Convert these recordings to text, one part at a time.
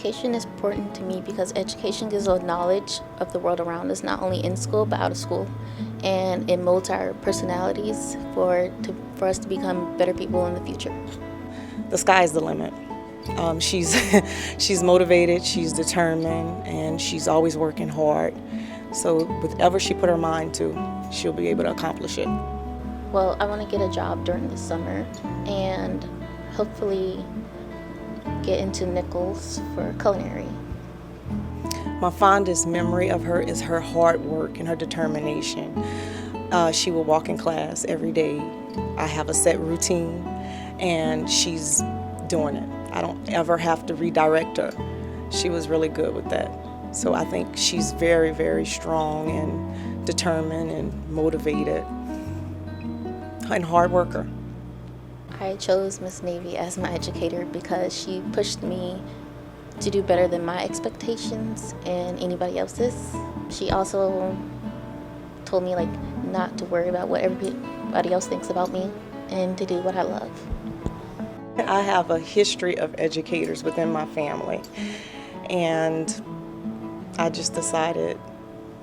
Education is important to me because education gives us knowledge of the world around us, not only in school but out of school, and it molds our personalities for us to become better people in the future. The sky's the limit. She's she's motivated, she's determined, and she's always working hard. So whatever she put her mind to, she'll be able to accomplish it. Well, I want to get a job during the summer and hopefully get into Nichols for culinary. My fondest memory of her is her hard work and her determination. She will walk in class every day. I have a set routine, and she's doing it. I don't ever have to redirect her. She was really good with that. So I think she's very, very strong and determined and motivated and hard worker. I chose Miss Navy as my educator because she pushed me to do better than my expectations and anybody else's. She also told me not to worry about what everybody else thinks about me and to do what I love. I have a history of educators within my family, and I just decided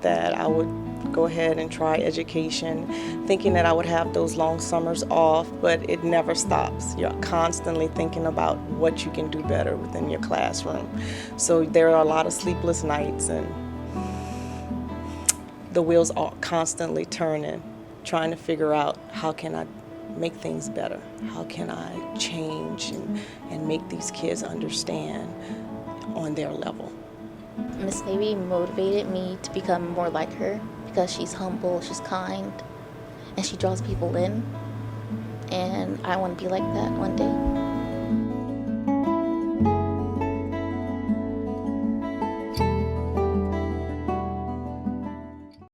that I would go ahead and try education, thinking that I would have those long summers off, but it never stops. You're constantly thinking about what you can do better within your classroom. So there are a lot of sleepless nights, and the wheels are constantly turning, trying to figure out how can I make things better? How can I change and make these kids understand on their level? Miss Navy motivated me to become more like her because she's humble, she's kind, and she draws people in. And I want to be like that one day.